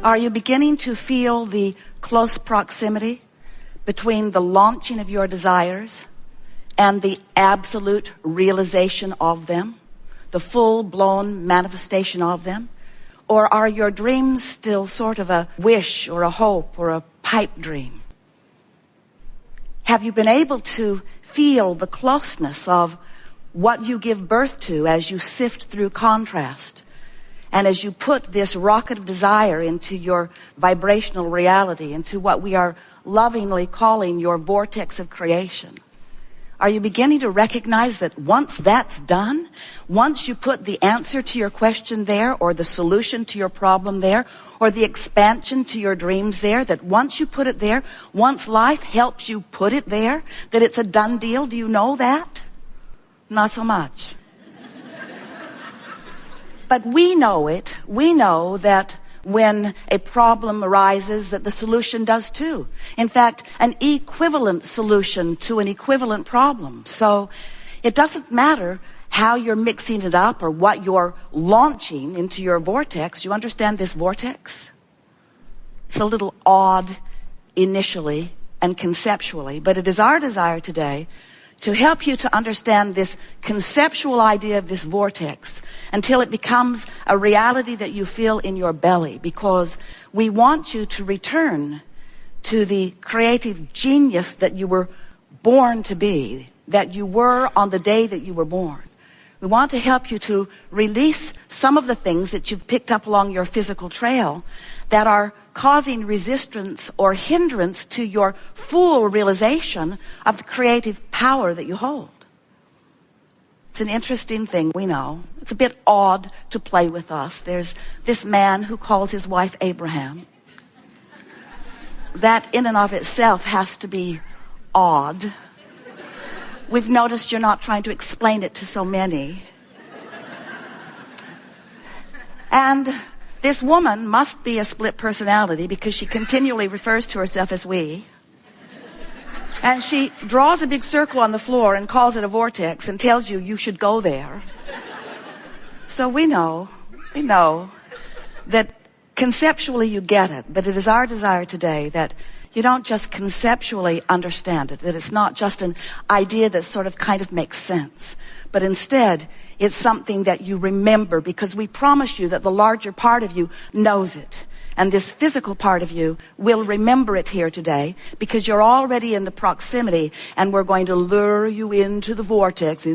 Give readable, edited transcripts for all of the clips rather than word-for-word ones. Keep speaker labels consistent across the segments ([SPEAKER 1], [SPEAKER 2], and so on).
[SPEAKER 1] Are you beginning to feel the close proximity between the launching of your desires and the absolute realization of them, the full-blown manifestation of them? Or are your dreams still sort of a wish or a hope or a pipe dream? Have you been able to feel the closeness of what you give birth to as you sift through contrast? And as you put this rocket of desire into your vibrational reality, into what we are lovingly calling your vortex of creation, are you beginning to recognize that once that's done, once you put the answer to your question there, or the solution to your problem there, or the expansion to your dreams there, that once you put it there, once life helps you put it there, that it's a done deal? Do you know that? Not so much. But we know it. We know that when a problem arises, that the solution does too. In fact, an equivalent solution to an equivalent problem. So it doesn't matter how you're mixing it up or what you're launching into your vortex. You understand this vortex? It's a little odd initially and conceptually, but it is our desire today to help you to understand this conceptual idea of this vortex until it becomes a reality that you feel in your belly, because we want you to return to the creative genius that you were born to be, that you were on the day that you were born. We want to help you to release some of the things that you've picked up along your physical trail that are causing resistance or hindrance to your full realization of the creative power that you hold. It's an interesting thing, we know. It's a bit odd to play with us. There's this man who calls his wife Abraham. That in and of itself has to be odd. We've noticed you're not trying to explain it to so many. And this woman must be a split personality, because she continually refers to herself as we. And she draws a big circle on the floor and calls it a vortex and tells you you should go there. So we know that conceptually you get it, but it is our desire today that you don't just conceptually understand it, that it's not just an idea that sort of kind of makes sense, but instead it's something that you remember, because we promise you that the larger part of you knows it. And this physical part of you will remember it here today, because you're already in the proximity, and we're going to lure you into the vortex,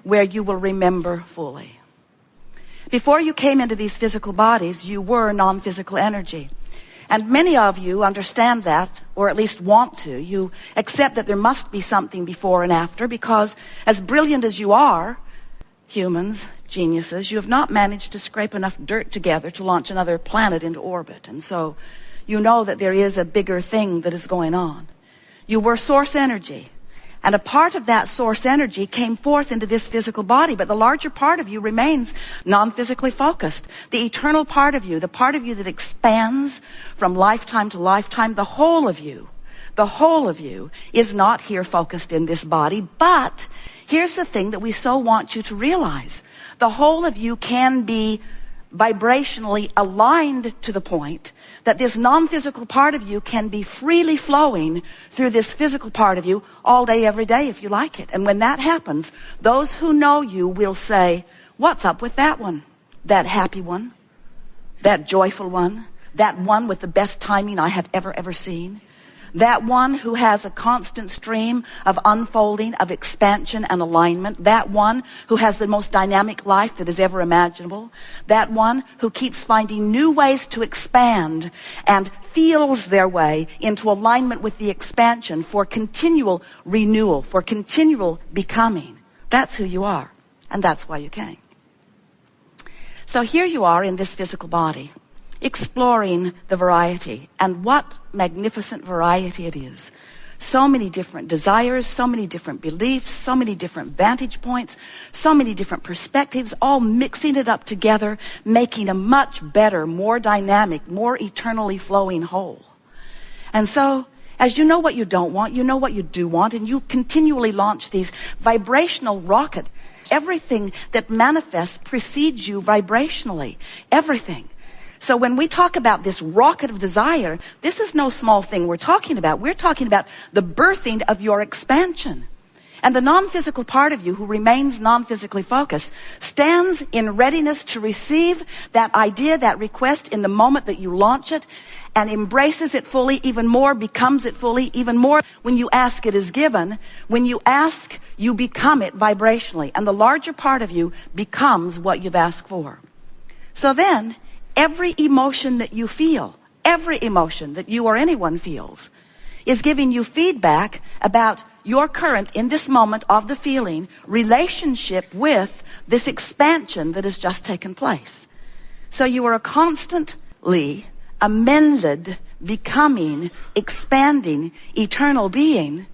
[SPEAKER 1] where you will remember fully. Before you came into these physical bodies, you were non-physical energy. And many of you understand that, or at least want to. You accept that there must be something before and after, because as brilliant as you are, humans, geniuses, you have not managed to scrape enough dirt together to launch another planet into orbit. And so you know that there is a bigger thing that is going on. You were source energy. And a part of that source energy came forth into this physical body, but the larger part of you remains non-physically focused. The eternal part of you, the part of you that expands from lifetime to lifetime, the whole of you is not here focused in this body. But here's the thing that we so want you to realize. The whole of you can be vibrationally aligned to the point that this non-physical part of you can be freely flowing through this physical part of you all day, every day, if you like it. And when that happens, those who know you will say, what's up with that one? That happy one? That joyful one? That one with the best timing I have ever seen? That one who has a constant stream of unfolding, of expansion and alignment. That one who has the most dynamic life that is ever imaginable. That one who keeps finding new ways to expand and feels their way into alignment with the expansion for continual renewal, for continual becoming. That's who you are, and that's why you came. So here you are in this physical body, exploring the variety, and what magnificent variety it is. So many different desires, so many different beliefs, so many different vantage points, so many different perspectives, all mixing it up together, making a much better, more dynamic, more eternally flowing whole. And so, as you know what you don't want, you know what you do want, and you continually launch these vibrational rockets. Everything that manifests precedes you vibrationally. Everything. So when we talk about this rocket of desire, this is no small thing we're talking about. We're talking about the birthing of your expansion. And the non-physical part of you who remains non-physically focused stands in readiness to receive that idea, that request in the moment that you launch it, and embraces it fully, even more, becomes it fully, even more. When you ask, it is given. When you ask, you become it vibrationally. And the larger part of you becomes what you've asked for. So then, every emotion that you feel, every emotion that you or anyone feels, is giving you feedback about your current, in this moment of the feeling, relationship with this expansion that has just taken place. So you are a constantly amended, becoming, expanding, eternal being.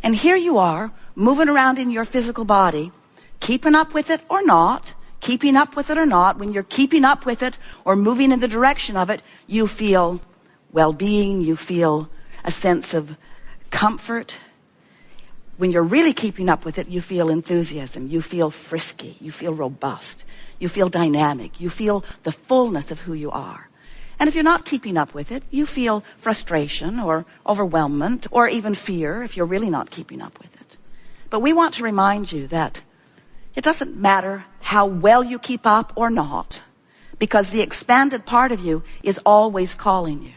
[SPEAKER 1] And here you are, moving around in your physical body, keeping up with it or not, keeping up with it or not. When you're keeping up with it or moving in the direction of it, you feel well-being, you feel a sense of comfort. When you're really keeping up with it, you feel enthusiasm, you feel frisky, you feel robust, you feel dynamic, you feel the fullness of who you are. And if you're not keeping up with it, you feel frustration or overwhelmment or even fear if you're really not keeping up with it. But we want to remind you that it doesn't matter how well you keep up or not, because the expanded part of you is always calling you.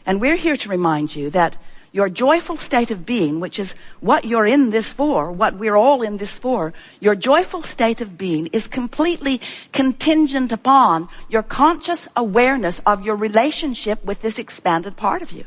[SPEAKER 1] And we're here to remind you that your joyful state of being, which is what you're in this for, what we're all in this for, your joyful state of being is completely contingent upon your conscious awareness of your relationship with this expanded part of you.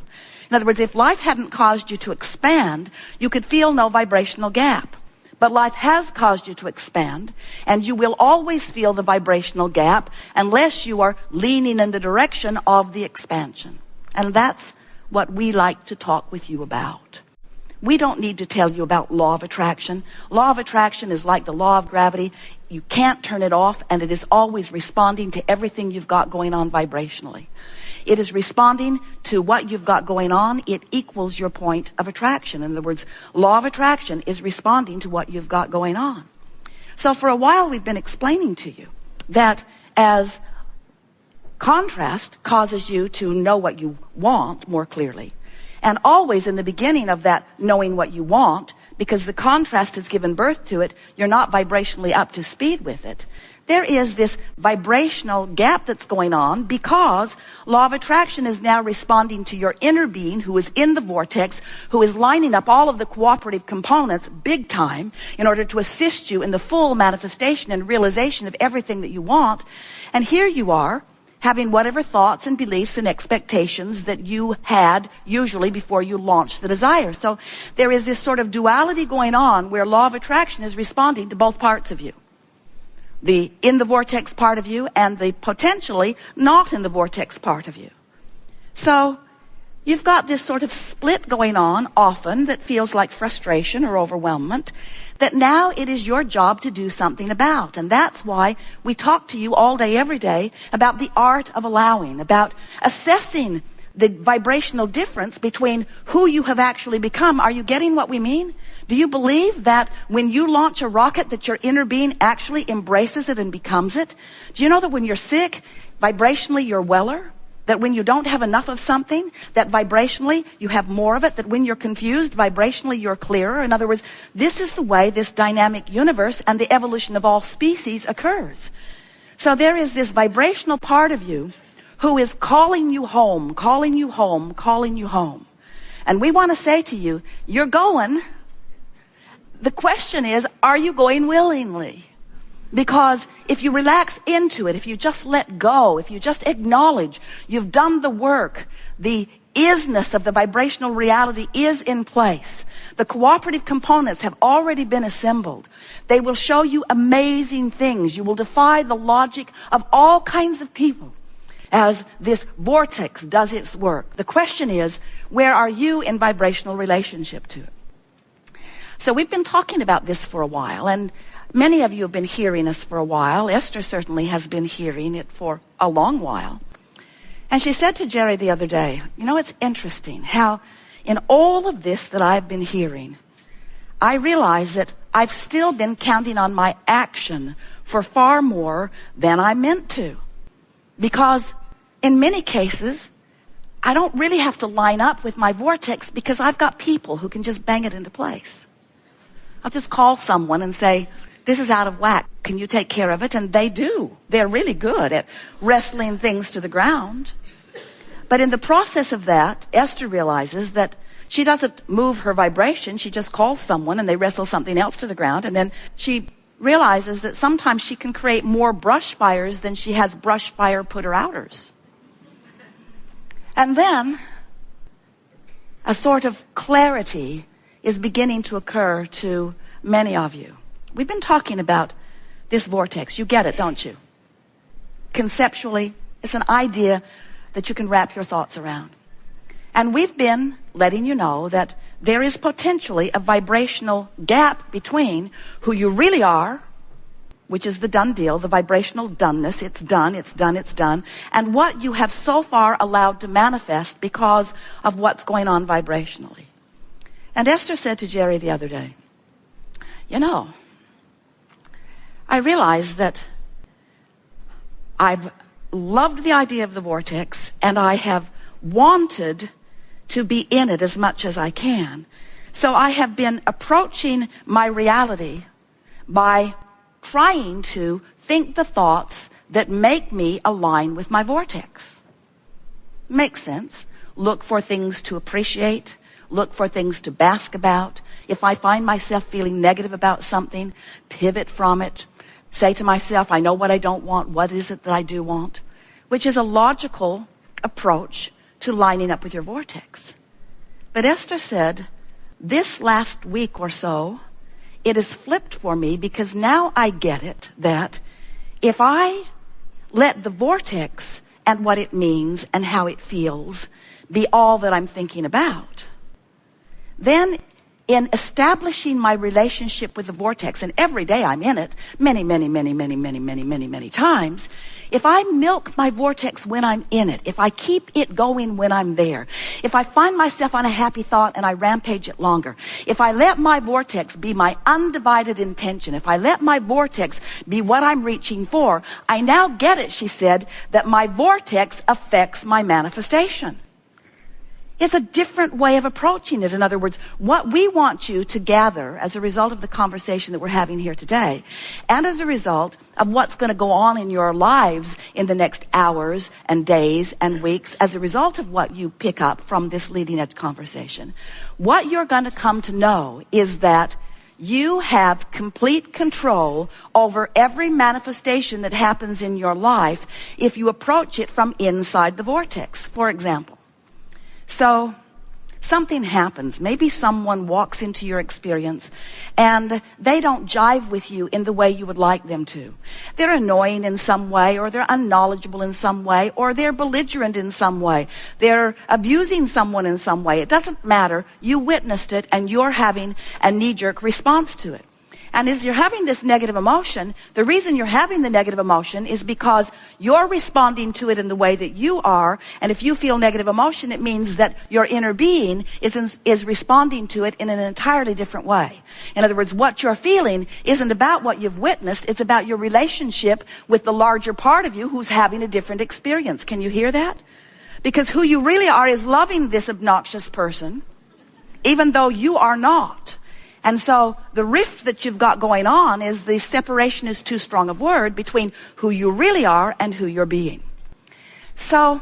[SPEAKER 1] In other words, if life hadn't caused you to expand, you could feel no vibrational gap. But life has caused you to expand, and you will always feel the vibrational gap unless you are leaning in the direction of the expansion. And that's what we like to talk with you about. We don't need to tell you about law of attraction. Law of attraction is like the law of gravity. You can't turn it off, and it is always responding to everything you've got going on vibrationally. It is responding to what you've got going on. It equals your point of attraction. In other words, law of attraction is responding to what you've got going on. So for a while, we've been explaining to you that as contrast causes you to know what you want more clearly. And always in the beginning of that knowing what you want, because the contrast has given birth to it, you're not vibrationally up to speed with it. There is this vibrational gap that's going on because law of attraction is now responding to your inner being who is in the vortex, who is lining up all of the cooperative components big time in order to assist you in the full manifestation and realization of everything that you want. And here you are, having whatever thoughts and beliefs and expectations that you had usually before you launched the desire. So there is this sort of duality going on where law of attraction is responding to both parts of you. The in the vortex part of you and the potentially not in the vortex part of you. So you've got this sort of split going on often that feels like frustration or overwhelmment, that now it is your job to do something about. And that's why we talk to you all day, every day about the art of allowing, about assessing the vibrational difference between who you have actually become. Are you getting what we mean? Do you believe that when you launch a rocket that your inner being actually embraces it and becomes it? Do you know that when you're sick, vibrationally you're weller? That when you don't have enough of something, that vibrationally you have more of it, that when you're confused, vibrationally you're clearer. In other words, this is the way this dynamic universe and the evolution of all species occurs. So there is this vibrational part of you who is calling you home, calling you home, calling you home. And we want to say to you, you're going. The question is, are you going willingly? Because if you relax into it, if you just let go, if you just acknowledge you've done the work, the isness of the vibrational reality is in place. The cooperative components have already been assembled. They will show you amazing things. You will defy the logic of all kinds of people as this vortex does its work. The question is, where are you in vibrational relationship to it? So we've been talking about this for a while, and many of you have been hearing us for a while. Esther certainly has been hearing it for a long while. And she said to Jerry the other day, you know, it's interesting how in all of this that I've been hearing, I realize that I've still been counting on my action for far more than I meant to. Because in many cases, I don't really have to line up with my vortex because I've got people who can just bang it into place. I'll just call someone and say, this is out of whack. Can you take care of it? And they do. They're really good at wrestling things to the ground. But in the process of that, Esther realizes that she doesn't move her vibration. She just calls someone and they wrestle something else to the ground. And then she realizes that sometimes she can create more brush fires than she has brush fire putter-outers. And then a sort of clarity is beginning to occur to many of you. We've been talking about this vortex. You get it, don't you? Conceptually, it's an idea that you can wrap your thoughts around. And we've been letting you know that there is potentially a vibrational gap between who you really are, which is the done deal, the vibrational doneness, it's done, it's done, it's done, and what you have so far allowed to manifest because of what's going on vibrationally. And Esther said to Jerry the other day, you know, I realized that I've loved the idea of the vortex and I have wanted to be in it as much as I can. So I have been approaching my reality by trying to think the thoughts that make me align with my vortex. Makes sense. Look for things to appreciate. Look for things to bask about. If I find myself feeling negative about something, pivot from it. Say to myself, I know what I don't want. What is it that I do want? Which is a logical approach to lining up with your vortex. But Esther said, this last week or so, it has flipped for me because now I get it that if I let the vortex and what it means and how it feels be all that I'm thinking about, then in establishing my relationship with the vortex, and every day I'm in it, many times, if I milk my vortex when I'm in it, if I keep it going when I'm there, if I find myself on a happy thought and I rampage it longer, if I let my vortex be my undivided intention, if I let my vortex be what I'm reaching for, I now get it, she said, that my vortex affects my manifestation. It's a different way of approaching it. In other words, what we want you to gather as a result of the conversation that we're having here today, and as a result of what's going to go on in your lives in the next hours and days and weeks, as a result of what you pick up from this leading edge conversation, what you're going to come to know is that you have complete control over every manifestation that happens in your life if you approach it from inside the vortex. For example, so something happens. Maybe someone walks into your experience and they don't jive with you in the way you would like them to. They're annoying in some way, or they're unknowledgeable in some way, or they're belligerent in some way. They're abusing someone in some way. It doesn't matter. You witnessed it and you're having a knee-jerk response to it. And as you're having this negative emotion, the reason you're having the negative emotion is because you're responding to it in the way that you are. And if you feel negative emotion, it means that your inner being is responding to it in an entirely different way. In other words, what you're feeling isn't about what you've witnessed. It's about your relationship with the larger part of you who's having a different experience. Can you hear that? Because who you really are is loving this obnoxious person, even though you are not. And so the rift that you've got going on is the separation is too strong a word between who you really are and who you're being. So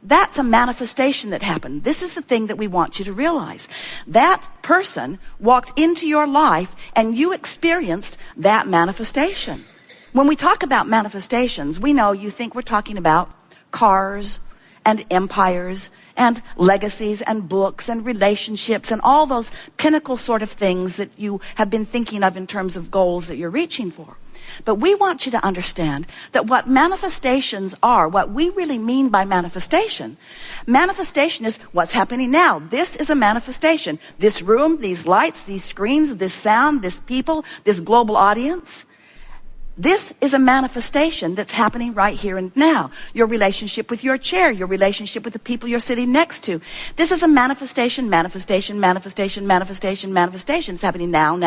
[SPEAKER 1] that's a manifestation that happened. This is the thing that we want you to realize. That person walked into your life and you experienced that manifestation. When we talk about manifestations, we know you think we're talking about cars and empires and legacies and books and relationships and all those pinnacle sort of things that you have been thinking of in terms of goals that you're reaching for. But we want you to understand that what manifestations are, what we really mean by manifestation is what's happening now. This is a manifestation. This room, these lights, these screens, this sound, this people, this global audience. This is a manifestation that's happening right here and now. Your relationship with your chair, your relationship with the people you're sitting next to. This is a manifestation. It's happening now.